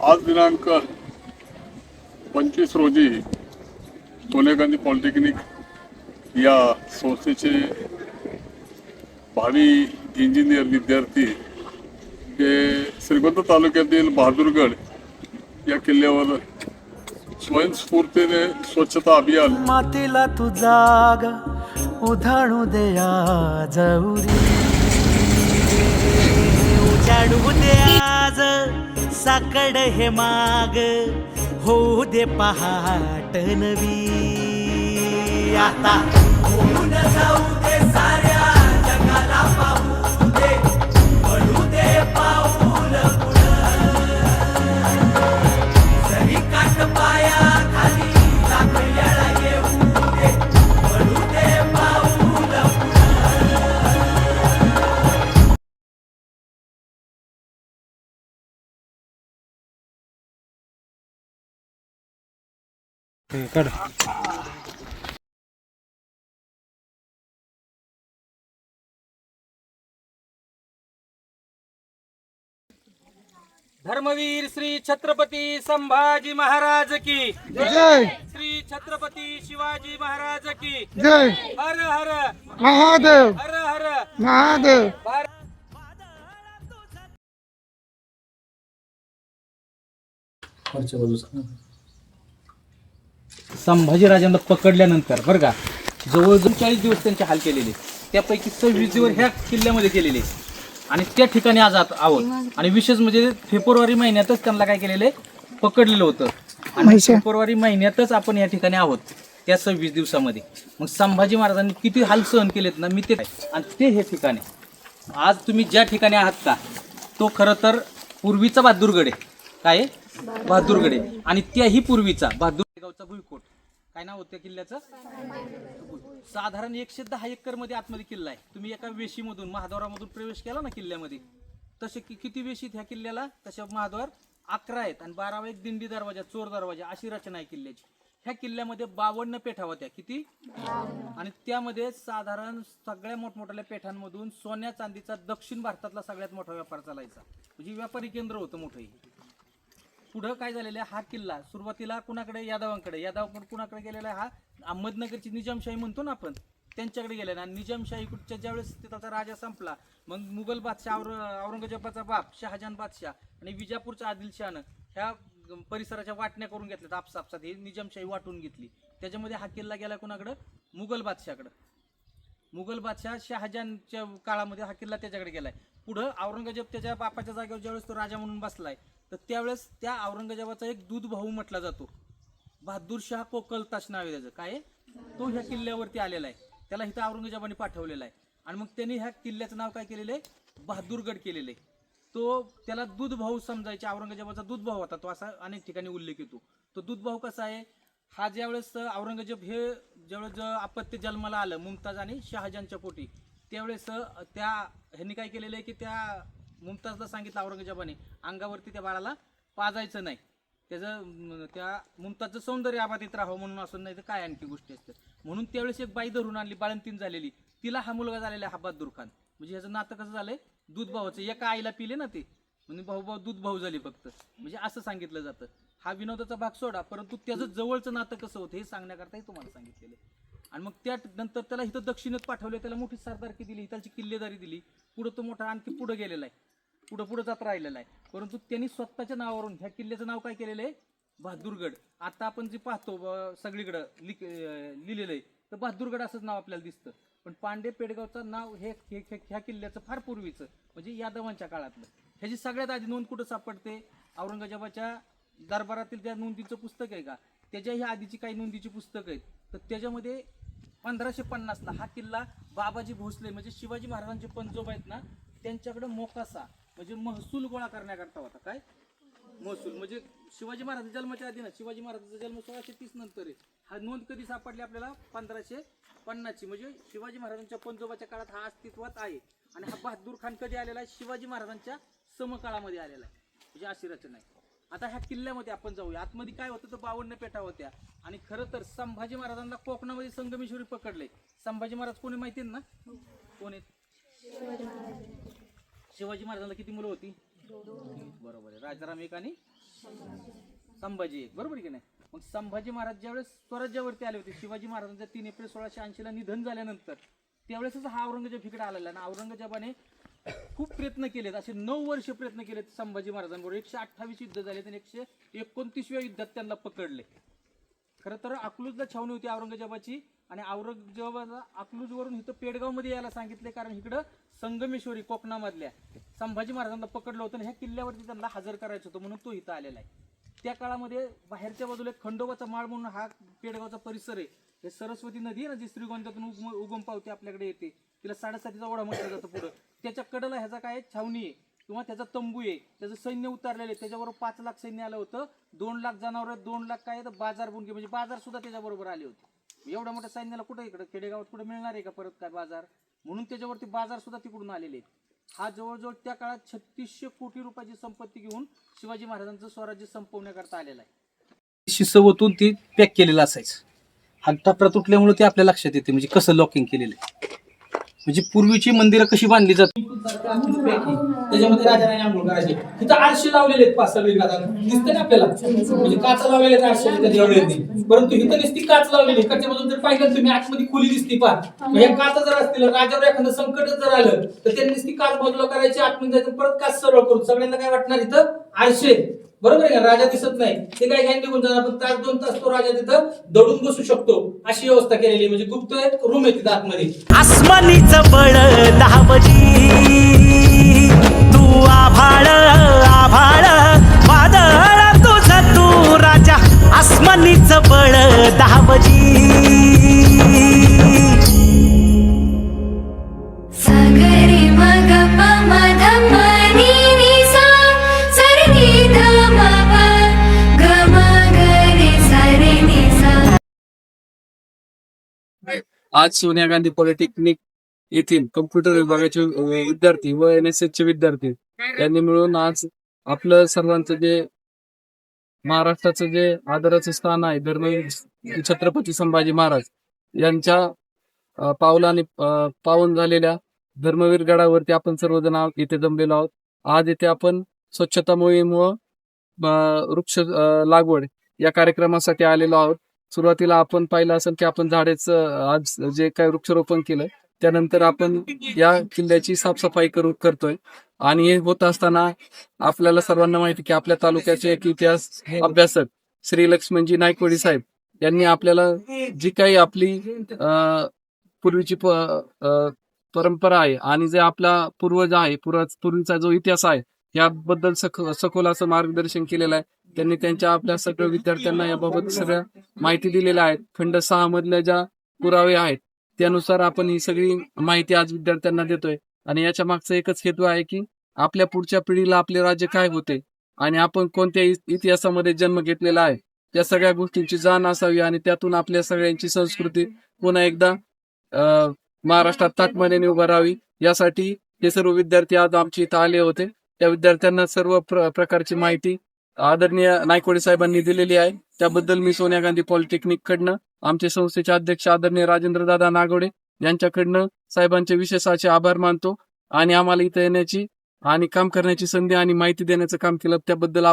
आज दिनांक 25 रोजी सोनिया गांधी पॉलिटेक्निक या संस्थेचे भावी इंजिनियर विद्यार्थी हे श्रीगोंदा तालुक्यातील बहादूरगड या किल्ल्यावर स्वयंस्फूर्तीने स्वच्छता अभियान मातीला तू जाग उधाणू दे आज उजाडू दे आज साकड हे माग होऊ दे पहाट नवी आता होऊन जाऊ दे साऱ्या जगाला पाहू दे पडू दे पाऊल जरी काट पाया खाली लागल्याला येऊ दे पडू दे पाऊल काढ. धर्मवीर श्री छत्रपती संभाजी महाराज की जय. श्री छत्रपती शिवाजी महाराज की जय. हर हर महादेव. हर हर महादेव. भारत. संभाजीराजांना पकडल्यानंतर बरं का जवळजवळ 40 दिवस त्यांचे हाल केलेले, त्यापैकी 26 दिवस ह्या किल्ल्यामध्ये केलेले आणि त्या ठिकाणी आज आहोत. आणि विशेष म्हणजे फेब्रुवारी महिन्यातच त्यांना काय केलेले पकडलेलं होतं आणि फेब्रुवारी महिन्यातच आपण या ठिकाणी आहोत त्या 26 दिवसामध्ये. मग संभाजी महाराजांनी किती हाल सहन केलेत ना, मी ते आणि ते हे ठिकाणी आज तुम्ही ज्या ठिकाणी आहात का तो खरं तर पूर्वीचा बहादूरगड आहे. काय आहे? बहादूरगड आहे. आणि त्याही पूर्वीचा बहादूर गावचा भुईकोट. काय नाव होतं किल्ल्याचं? साधारण 110 एकर मध्ये आतमध्ये किल्ला आहे. तुम्ही एका वेशीमधून महाद्वारामधून प्रवेश केला ना किल्ल्यामध्ये, तसे किती वेशीत ह्या किल्ल्याला? तशा महाद्वार 11 आहेत आणि 12वा एक दिंडी दरवाजा, चोर दरवाजा अशी रचना आहे किल्ल्याची. ह्या किल्ल्यामध्ये 52 पेठा होत्या. किती? आणि त्यामध्ये साधारण सगळ्या मोठमोठ्या पेठांमधून सोन्या चांदीचा दक्षिण भारतातला सगळ्यात मोठा व्यापार चालायचा. म्हणजे व्यापारी केंद्र होतं मोठं. पुढं काय झालेलं आहे, हा किल्ला सुरुवातीला कुणाकडे? यादवांकडे. यादवाकडे कुणाकडे गेलेला आहे? हा अहमदनगरची निजामशाही म्हणतो ना आपण, त्यांच्याकडे गेलेला. आणि निजामशाहीच्या ज्यावेळेस त्याचा राजा संपला, मग मुघल बादशाह औरंगजेबाचा बाप शहाजहान बादशाह आणि विजापूरच्या आदिलशहानं ह्या परिसराच्या वाटण्या करून घेतल्यात. आपसापसात ही निजामशाही वाटून घेतली. त्याच्यामध्ये हा किल्ला गेला कुणाकडं? मुघल बादशाहकडं. मुघल बादशाह शहाजहानच्या काळामध्ये हा किल्ला त्याच्याकडे गेलाय. पुढं औरंगजेब त्याच्या बापाच्या जागेवर ज्यावेळेस तो राजा म्हणून बसलाय, तर त्यावेळेस त्या औरंगजेबाचा एक दूध भाऊ म्हटला जातो, बहादूर शाह कोकलताश नाव आहे त्याचं. काय? तो ह्या किल्ल्यावरती आलेला आहे. त्याला इथं औरंगजेबाने पाठवलेला आहे. आणि मग त्यांनी ह्या किल्ल्याचं नाव काय केलेलं आहे? बहादूरगड केलेलं आहे. तो त्याला दूध भाऊ समजायचे. औरंगजेबाचा दूध भाऊ होता तो, असा अनेक ठिकाणी उल्लेख येतो. तो दूध भाऊ कसा आहे? हा ज्यावेळेस औरंगजेब हे ज्यावेळेस अपत्य जन्माला आलं मुमताज आणि शहाजहानच्या पोटी, त्यावेळेस त्या ह्यांनी काय केलेलं आहे की त्या मुमताजला सांगितलं औरंगजेबाने अंगावरती त्या बाळाला पाजायचं नाही, त्याचं त्या मुमताजचं सौंदर्य अबाधित राहावं म्हणून असून, नाही तर काय आणखी गोष्टी असतात. म्हणून त्यावेळेस एक बाई धरून आणली, बाळंतीण झालेली, तिला हा मुलगा झालेला हा बहादूर खान. म्हणजे ह्याचं नातं कसं झालंय? दूध भावाचं. एका आईला पिले ना ते, म्हणजे भाऊ भाऊ दूध भाऊ झाले फक्त, म्हणजे असं सांगितलं जातं. हा विनोदाचा भाग सोडा, परंतु त्याचं जवळचं नातं कसं होतं हे सांगण्याकरताही तुम्हाला सांगितलेलं. आणि मग त्यानंतर त्याला इथं दक्षिणेत पाठवले, त्याला मोठी सरदारकी दिली, इथलची किल्लेदारी दिली. पुढं तो मोठा आणखी पुढे गेलेला आहे, पुढं जात राहिलेला आहे. परंतु त्यांनी स्वतःच्या नावावरून ह्या किल्ल्याचं नाव काय केलेलं आहे? बहादूरगड. आता आपण जे पाहतो सगळीकडं लिहिलेलं आहे, तर बहादूरगड असंच नाव आपल्याला दिसतं. पण पांडे पेडगावचं नाव हे ह्या किल्ल्याचं फार पूर्वीचं, म्हणजे यादवांच्या काळातलं. ह्याची सगळ्यात आधी नोंद कुठं सापडते? औरंगजेबाच्या दरबारातील त्या नोंदीचं पुस्तक आहे का, त्याच्याही आधीची काही नोंदीची पुस्तकं आहेत. तर त्याच्यामध्ये 1550ला हा किल्ला बाबाजी भोसले म्हणजे शिवाजी महाराजांचे पंजोबा आहेत ना, त्यांच्याकडे मोकासा म्हणजे महसूल गोळा करण्याकरता होता. काय महसूल? म्हणजे शिवाजी महाराज जन्माच्या आधी ना, शिवाजी महाराजांचा जन्म 1630 नंतर आहे. हा नोंद कधी सापडली आपल्याला? 1550ची. म्हणजे शिवाजी महाराजांच्या पंजोबाच्या काळात हा अस्तित्वात आहे. आणि हा बहादूर खान कधी आलेला आहे? शिवाजी महाराजांच्या समकाळामध्ये आलेला आहे. म्हणजे अशी रचना आहे. आता ह्या किल्ल्यामध्ये आपण जाऊया. आतमध्ये काय होतं तर 52 पेठा होत्या. आणि खरं तर संभाजी महाराजांना कोकणामध्ये संगमेश्वरी पकडले. संभाजी महाराज कोणी माहिती ना? कोण आहेत? शिवाजी महाराजांना किती मुलं होती? बरोबर आहे, राजाराम एक आणि संभाजी एक, बरोबर आहे की नाही? मग संभाजी महाराज ज्यावेळेस स्वराज्यावरती आले होते, शिवाजी महाराजांचं 3 एप्रिल 1680 ला निधन झाल्यानंतर त्यावेळेसच हा औरंगजेब इकडे आलेला आणि औरंगजेबाने खूप प्रयत्न केलेत, असे 9 वर्ष प्रयत्न केलेत संभाजी महाराजांबरोबर. 128 युद्ध झाले आणि 129व्या युद्धात त्यांना पकडले. खरं तर अकलूजला छावणी होती औरंगजेबाची आणि औरंगजेबाला अकलूजवरून इथं पेडगावमध्ये यायला सांगितले, कारण इकडं संगमेश्वरी कोकणामधल्या संभाजी महाराजांना पकडलं होतं आणि ह्या किल्ल्यावरती त्यांना हजर करायचं होतं, म्हणून तो इथं आलेला आहे. त्या काळामध्ये बाहेरच्या बाजूला एक खंडोबाचा माळ म्हणून हा पेडगावचा परिसर आहे. हे सरस्वती नदी आहे ना, जी श्रीगोंद्यातून उगम पावते आपल्याकडे येते, तिला 7.5चा ओढा म्हटलं जातं पुढं. त्याच्या कडेला ह्याचा काय छावणी आहे किंवा त्याचा तंबू आहे, त्याचं सैन्य उतरलेलं आहे. त्याच्याबरोबर 5 लाख सैन्य आलं होतं, 2 लाख जनावर, 2 लाख काय तर बाजार बुनके म्हणजे बाजार सुद्धा त्याच्याबरोबर आले होते. एवढ्या मोठ्या सैन्याला कुठं इकडे खेडेगावात कुठे मिळणार आहे का परत काय बाजार, म्हणून त्याच्यावरती बाजार सुद्धा तिकडून आलेले आहेत. हा जवळजवळ त्या काळात 3600 कोटी रुपयाची संपत्ती घेऊन शिवाजी महाराजांचं स्वराज्य संपवण्याकरता आलेला आहे. शिसवतून ती पॅक केलेलं असायचं. हा टपरा तुटल्यामुळे ते आपल्या लक्षात येते म्हणजे कसं लॉकिंग केलेलं आहे. म्हणजे पूर्वीची मंदिरं कशी बांधली जातात त्याच्यामध्ये राजाने आंघोळ करायचे. तिथं आरशे लावलेले आहेत 5-6 दिसते ना आपल्याला, म्हणजे काचा लावलेले आहेत आरशे, परंतु इथं नुसती काच लावलेली. इकडच्या बाजून जर पाहिलं तुम्ही आतमध्ये खोली दिसती पहा, हे काचा जर असतील राजावर एखादं संकट जर आलं तर त्यांनी नुसती काच बाजूला करायची, आतमध्ये जायचं परत काच सरळ करून. सगळ्यांना काय वाटणार इथं आरशे, बरोबर आहे का? राजा दिसत नाही, ते काय घ्यायला निघून जाणार, पण 1-2 तास तो राजा तिथं दडून बसू शकतो अशी व्यवस्था केलेली. म्हणजे गुप्त एक रूम आहे तिथं आतमध्ये. आसमानीचं बळ दावजी, तू आभाळ आभाळ वादळ तुझं तू राजा, आसमानीचं बळ दावजी. सागरे मग पमध मनी निसा सरनी धम गम गरे सारे निसा. आज सोनिया गांधी पॉलिटेक्निक येथील कम्प्युटर विभागाचे विद्यार्थी व NSS चे विद्यार्थी यांनी मिळून आज आपलं सर्वांचं जे महाराष्ट्राचं जे आदराचं स्थान आहे धर्मवीर छत्रपती संभाजी महाराज यांच्या पावलाने पावन झालेल्या धर्मवीर गडावरती आपण सर्वजण इथे जमलेलो आहोत. आज इथे आपण स्वच्छता मोहीम व वृक्ष लागवड या कार्यक्रमासाठी आलेलो आहोत. सुरुवातीला आपण पाहिलं असेल की आपण झाडेचं आज जे काय वृक्षारोपण केलं, त्यानंतर आपण या किल्ल्याची साफसफाई करतोय. आणि हे होत असताना आपल्याला सर्वांना माहिती की आपल्या तालुक्याचे एक इतिहास अभ्यासक श्री लक्ष्मणजी नायकवडी साहेब यांनी आपल्याला जी काही आपली पूर्वीची परंपरा आहे आणि जे आपला पूर्वज आहे, पूर्वीचा जो इतिहास आहे याबद्दल सखोल असं मार्गदर्शन केलेलं आहे. त्यांनी त्यांच्या आपल्या सगळ्या विद्यार्थ्यांना याबाबत सगळ्या माहिती दिलेल्या आहेत. खंड 6 मधल्या ज्या पुरावे आहेत त्यानुसार आपण ही सगळी माहिती आज विद्यार्थ्यांना देतोय. आणि याच्या मागचा एकच हेतू आहे की आपल्या पुढच्या पिढीला आपले राज्य काय होते आणि आपण कोणत्या इतिहासामध्ये जन्म घेतलेला आहे त्या सगळ्या गोष्टींची जाण असावी आणि त्यातून आपल्या सगळ्यांची संस्कृती पुन्हा एकदा महाराष्ट्रात ताटमानेने उभा राहावी, यासाठी हे सर्व विद्यार्थी आज आमच्या इथं आले होते. त्या विद्यार्थ्यांना सर्व प्रकारची माहिती आदरणीय नायकवडे साहेबांनी दिलेली आहे. त्याबद्दल मी सोनिया गांधी पॉलिटेक्निक कडनं आमचे संस्थेचे अध्यक्ष आदरणीय राजेंद्रदादा नागवडे यांच्याकडनं साहेबांचे विशेष असे आभार मानतो. आणि आम्हाला इथं येण्याची आणि काम करण्याची संधी आणि माहिती देण्याचं काम केलं त्याबद्दल